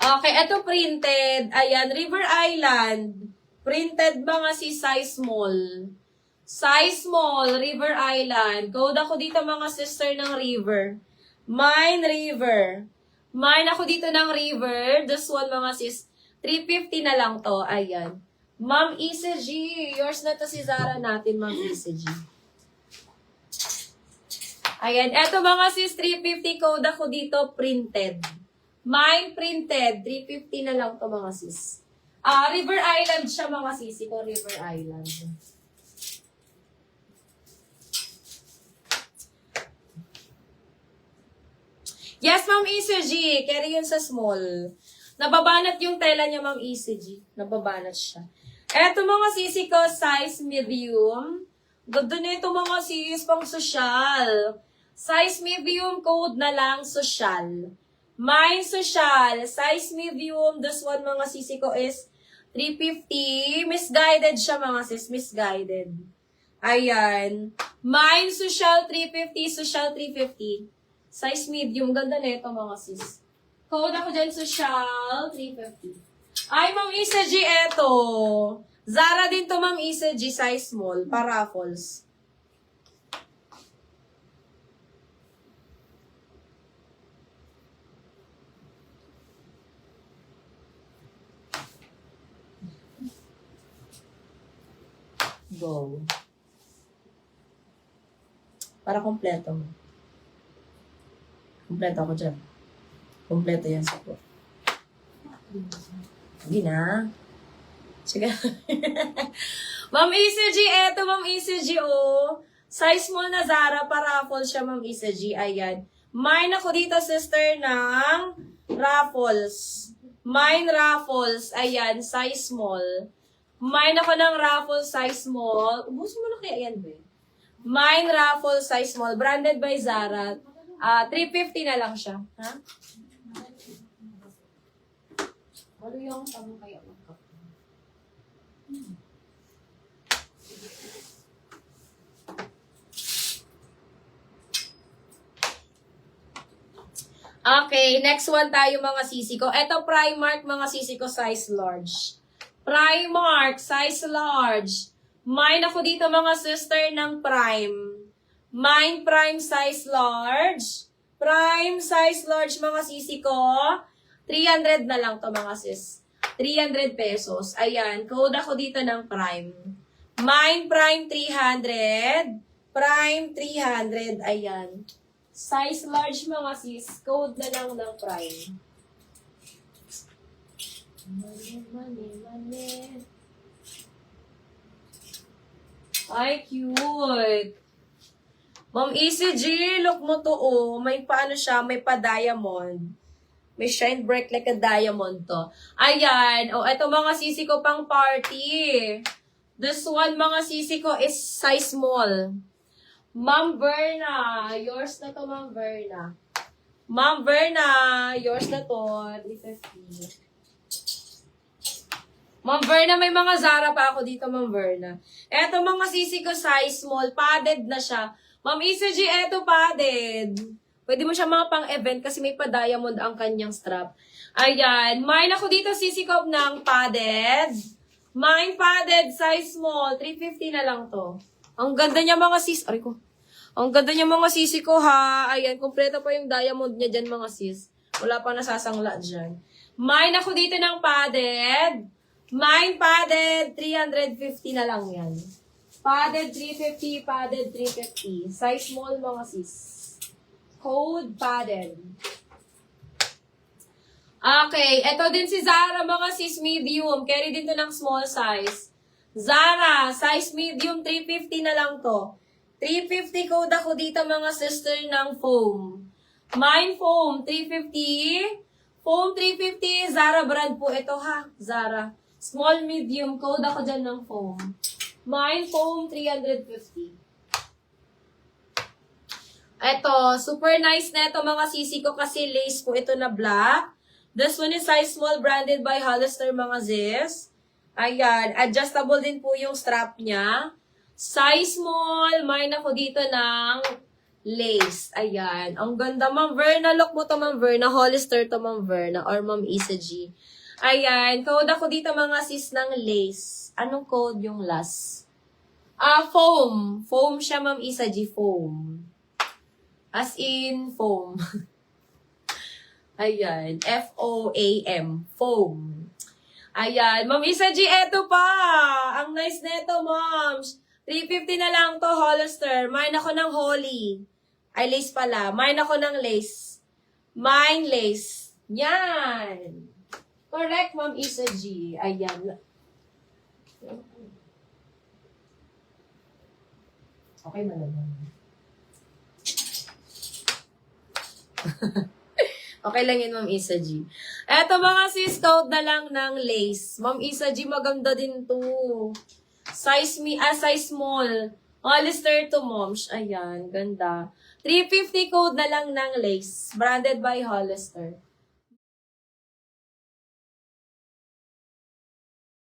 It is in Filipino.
Okay, ito printed. Ayan, River Island. Printed mga si size small. Size small, River Island. Code ako dito mga sister ng River. Mine River. Mine ako dito ng River. This one mga sis. 350 na lang to. Ayan. Ma'am Isa G. Yours na to si Zara natin, Ma'am Isa G. Ayan. Eto mga sis, 350 code ako dito, printed. Mine printed. 350 na lang to mga sis. River Island siya mga sis. Ito, River Island. Yes, Ma'am ECG. Carry yun sa small. Nababanat yung tela niya, Ma'am ECG. Nababanat siya. Eto mga sisi ko, size medium. Ganda na ito mga sis, pang social. Size medium, code na lang, social. Mine social, size medium. This one mga sisi ko is 350. Misguided siya mga sis, misguided. Ayan. Mine social, 350. Social, 350. Size medium. Ganda na ito mga sis. Code ako dyan, social, 350. Ay, Ma'am Isa G, eto. Zara din to, Ma'am Isa G, size small, paraffles. Go. Para kompleto mo. Kompleto ako dyan. Kompleto yan sa ko. Hindi na. Sige. Ma'am ECG, eto Ma'am ECG, oh. Size small na Zara, paraffles siya, Ma'am ECG. Ayan. Mine ako dito, sister, ng raffles. Mine raffles. Ayan, size small. Mine ako ng raffles, size small. Ubusin mo na kaya yan, be. Mine raffles, size small. Branded by Zara. 350 na lang siya. Ha? Ano yung tamo kaya magkap? Okay, next one tayo mga sisi ko. Ito Primark mga sisi ko, size large. Primark, size large. Mine ako dito mga sister ng Prime. Mine Prime size large. Prime size large mga sisi ko. 300 na lang to mga sis. 300 pesos. Ayan. Code ako dito ng Prime. Mine Prime 300. Prime 300. Ayan. Size large mga sis. Code na lang ng Prime. Money. Ay, cute. Ma'am ECG, look mo to, oh. May paano siya, may pa-diamond. May shine bright like a diamond to. Ayan. O, eto mga sisi ko pang party. This one mga sisi ko is size small. Ma'am Verna. Yours na to, Ma'am Verna. Ma'am Verna. Yours na to. 350. Ma'am Verna, may mga Zara pa ako dito, Ma'am Verna. Eto mga sisi ko size small. Padded na siya. Ma'am ECG, eto padded. Pwede mo siya mga pang-event kasi may pa-diamond ang kanyang strap. Ayan. Mine ako dito, sisikop ng padded. Mine padded, size small. 350 na lang to. Ang ganda niya mga sis. Aray ko. Ang ganda niya mga sisi ko ha. Ayan. Kompleto pa yung diamond niya dyan mga sis. Wala pa nasasangla dyan. Mine ako dito ng padded. Mine padded. 350 na lang yan. Padded 350. Padded 350. Size small mga sis. Code padded. Okay, ito din si Zara mga sis medium. Carry din to ng small size. Zara, size medium, 350 na lang to. 350 code ako dito mga sister ng foam. Mine foam, 350. Foam, 350. Zara brand po ito ha. Zara. Small medium, code ako dyan ng foam. Mine foam, 350. Eto, super nice na ito mga sisi ko kasi lace po ito na black. This one is size small, branded by Hollister mga sis. Ayan, adjustable din po yung strap niya. Size small, mine ako dito ng lace. Ayan. Ang ganda, Ma'am Verna. Look mo to, Ma'am Verna. Hollister to, Ma'am Verna. Or Ma'am Isa G. Ayan. Code ako dito, mga sis, ng lace. Anong code yung last? Foam. Foam siya, Ma'am Isa G. Foam. As in, foam. Ayan. F-O-A-M. Foam. Ayan. Ma'am Isa G, eto pa. Ang nice neto, moms. 350 na lang to, Hollister. Mine ako ng Holly. Ay, lace pala. Mine ako ng lace. Mine lace. Yan. Correct, Ma'am Isa G. Ayan. Okay na naman. Okay lang yun, Ma'am Isa G. Eto mga sis, code na lang ng lace. Ma'am Isa G, maganda din to. Size small. Hollister to, moms. Ayan, ganda. 350 code na lang ng lace. Branded by Hollister.